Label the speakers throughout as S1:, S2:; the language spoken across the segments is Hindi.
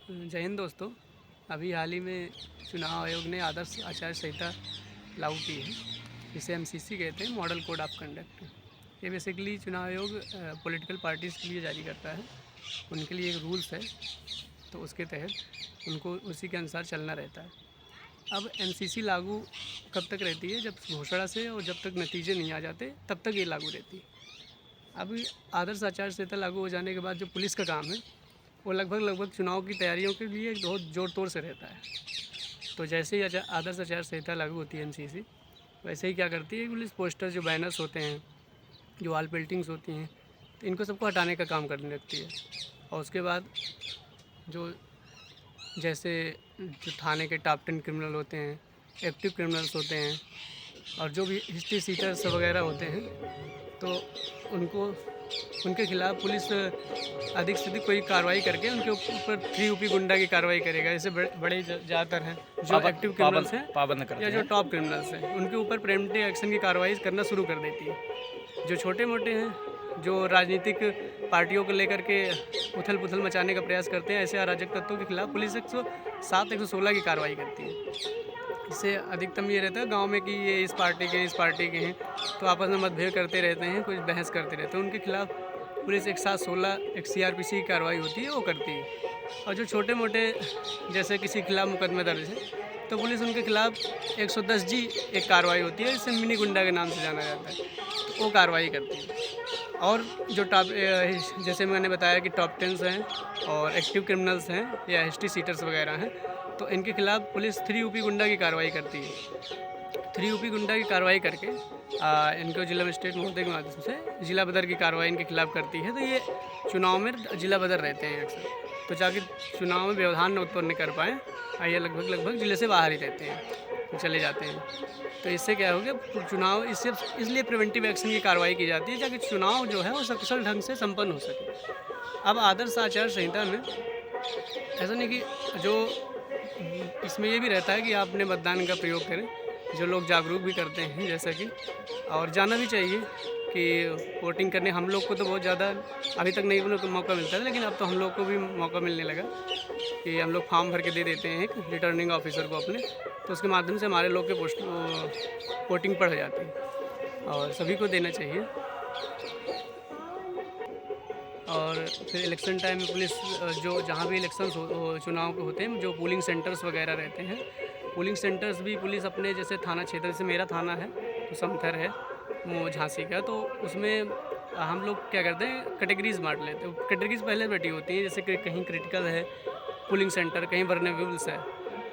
S1: जय हिंद दोस्तों। अभी हाल ही में चुनाव आयोग ने आदर्श आचार संहिता लागू की है, जिसे एमसीसी कहते हैं, मॉडल कोड ऑफ कंडक्ट। ये बेसिकली चुनाव आयोग पॉलिटिकल पार्टीज़ के लिए जारी करता है। उनके लिए एक रूल्स है, तो उसके तहत उनको उसी के अनुसार चलना रहता है। अब एमसीसी लागू कब तक रहती है? जब घोषणा से और जब तक नतीजे नहीं आ जाते तब तक ये लागू रहती है। अब आदर्श आचार संहिता लागू हो जाने के बाद जो पुलिस का काम है वो लगभग चुनाव की तैयारियों के लिए बहुत ज़ोर तोर से रहता है। तो जैसे ही आदर्श आचार संहिता लागू होती है एमसीसी, वैसे ही क्या करती है पुलिस, पोस्टर जो बैनर्स होते हैं, जो वॉल पेंटिंग्स होती हैं, तो इनको सबको हटाने का काम करने लगती है। और उसके बाद जो जैसे जो थाने के टॉप 10 क्रिमिनल होते हैं, एक्टिव क्रिमिनल्स होते हैं, और जो भी हिस्ट्री सीटर्स वगैरह होते हैं, तो उनके खिलाफ़ पुलिस अधिक से अधिक कोई कार्रवाई करके उनके ऊपर 3 यूपी गुंडा की कार्रवाई करेगा। जैसे बड़े ज़्यादातर हैं जो एक्टिव क्रिमिनल्स हैं
S2: पाबंद करते
S1: या जो
S2: हैं।
S1: टॉप क्रिमिनल्स हैं, उनके ऊपर प्रिवेंटिव एक्शन की कार्रवाई करना शुरू कर देती है। जो छोटे मोटे हैं, जो राजनीतिक पार्टियों को लेकर के उथल पुथल मचाने का प्रयास करते हैं, ऐसे अराजक तत्वों के खिलाफ पुलिस 107, 116 की कार्रवाई करती है। इससे अधिकतम ये रहता है गांव में कि ये इस पार्टी के हैं, तो आपस में मतभेद करते रहते हैं, कुछ बहस करते रहते हैं। उनके खिलाफ पुलिस 116 एक सीआरपीसी की कार्रवाई होती है, वो करती है। और जो छोटे मोटे जैसे किसी के खिलाफ मुकदमा दर्ज है, तो पुलिस उनके खिलाफ 110 जी एक कार्रवाई होती है, जिसे मिनी गुंडा के नाम से जाना जाता है, तो वो कार्रवाई करती है। और जो जैसे मैंने बताया कि टॉप 10 हैं और एक्टिव क्रिमिनल्स हैं या हिस्ट्री सीटर्स वगैरह हैं, तो इनके खिलाफ पुलिस 3 यूपी गुंडा की कार्रवाई करती है। 3 यूपी गुंडा की कार्रवाई करके इनको जिला मजिस्ट्रेट महोदय के माध्यम से जिला बदर की कार्रवाई इनके खिलाफ करती है। तो ये चुनाव में जिला बदर रहते हैं अक्सर, तो जाके चुनाव में व्यवधान न उत्पन्न कर पाएँ, ये लगभग जिले से बाहर ही रहते हैं, तो चले जाते हैं। तो इससे क्या हो गया, चुनाव इसलिए प्रिवेंटिव एक्शन की कार्रवाई की जाती है ताकि चुनाव जो है वो सकुशल ढंग से संपन्न हो सके। अब आदर्श आचार संहिता में ऐसा नहीं कि जो इसमें ये भी रहता है कि आप अपने मतदान का प्रयोग करें, जो लोग जागरूक भी करते हैं जैसा कि, और जाना भी चाहिए कि वोटिंग करने हम लोग को तो बहुत ज़्यादा अभी तक नहीं मौका मिलता था, लेकिन अब तो हम लोग को भी मौका मिलने लगा कि हम लोग फॉर्म भर के दे देते हैं एक रिटर्निंग ऑफिसर को अपने, तो उसके माध्यम से हमारे लोग के वोटिंग पड़ जाती है, और सभी को देना चाहिए। और फिर इलेक्शन टाइम में पुलिस जो जहाँ भी इलेक्शंस चुनाव के होते हैं, जो पोलिंग सेंटर्स वगैरह रहते हैं, पोलिंग सेंटर्स भी पुलिस अपने जैसे थाना क्षेत्र, जैसे मेरा थाना है तो समथर है वो झांसी का, तो उसमें हम लोग क्या करते हैं, कैटेगरीज बांट लेते हैं। कैटेगरीज पहले बैठी होती हैं, जैसे कि कहीं क्रिटिकल है पोलिंग सेंटर, कहीं वल्नरेबल्स है,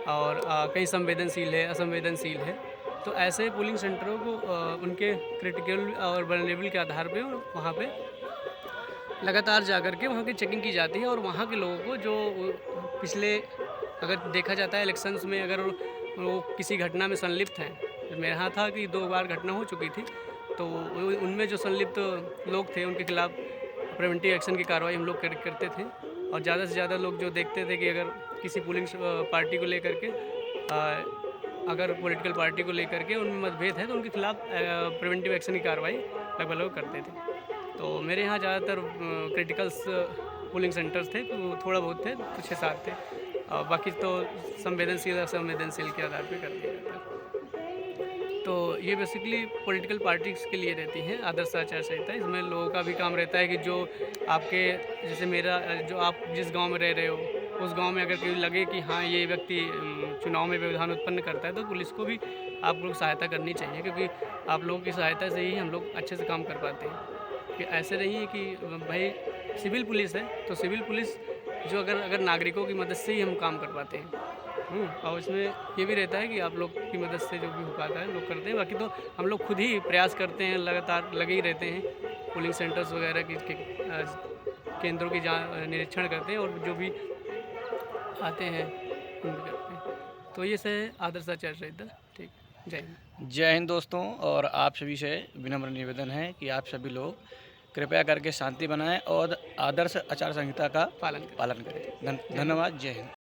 S1: और कहीं संवेदनशील है, असंवेदनशील है। तो ऐसे पोलिंग सेंटरों को उनके क्रिटिकल और वल्नरेबल के आधार पर वहाँ पर लगातार जा कर के वहाँ की चेकिंग की जाती है, और वहाँ के लोगों को जो पिछले अगर देखा जाता है इलेक्शंस में, अगर वो किसी घटना में संलिप्त हैं, मेरे यहाँ था कि 2 बार घटना हो चुकी थी, तो उनमें जो संलिप्त लोग थे उनके खिलाफ प्रिवेंटिव एक्शन की कार्रवाई हम लोग करते थे। और ज़्यादा से ज़्यादा लोग जो देखते थे कि अगर किसी पोलिंग पार्टी को लेकर के अगर पॉलिटिकल पार्टी को लेकर के उनमें मतभेद है, तो उनके खिलाफ प्रिवेंटिव एक्शन की कार्रवाई लगभग लोग करते थे। तो मेरे यहाँ ज़्यादातर क्रिटिकल्स पोलिंग सेंटर्स थे, तो थोड़ा बहुत थे, तो 6-7 थे, और बाकी तो संवेदनशील असंवेदनशील के आधार पे कर दिया जाता है। तो ये बेसिकली पॉलिटिकल पार्टीज़ के लिए रहती हैं आदर्श आचार संहिता। इसमें लोगों का भी काम रहता है कि जो आपके जैसे मेरा जो आप जिस गांव में रह रहे हो, उस गांव में अगर कोई लगे कि हाँ ये व्यक्ति चुनाव में व्यवधान उत्पन्न करता है, तो पुलिस को भी आप लोग सहायता करनी चाहिए, क्योंकि आप लोगों की सहायता से ही हम लोग अच्छे से काम कर पाते हैं। कि ऐसे नहीं है कि भाई सिविल पुलिस है, तो सिविल पुलिस जो अगर नागरिकों की मदद से ही हम काम कर पाते हैं। और इसमें ये भी रहता है कि आप लोग की मदद से जो भी हो पाता है लोग करते हैं, बाकी तो हम लोग खुद ही प्रयास करते हैं, लगातार लगे ही रहते हैं, पोलिंग सेंटर्स वगैरह केंद्रों की निरीक्षण करते हैं, और जो भी आते हैं उन भी करते हैं। तो ये से आदर्श आचार संहिता। ठीक, जय हिंद।
S2: जय हिंद दोस्तों, और आप सभी से विनम्र निवेदन है कि आप सभी लोग कृपया करके शांति बनाएं और आदर्श आचार संहिता का
S1: पालन करें।
S2: पालन करें। धन्यवाद। जय हिंद।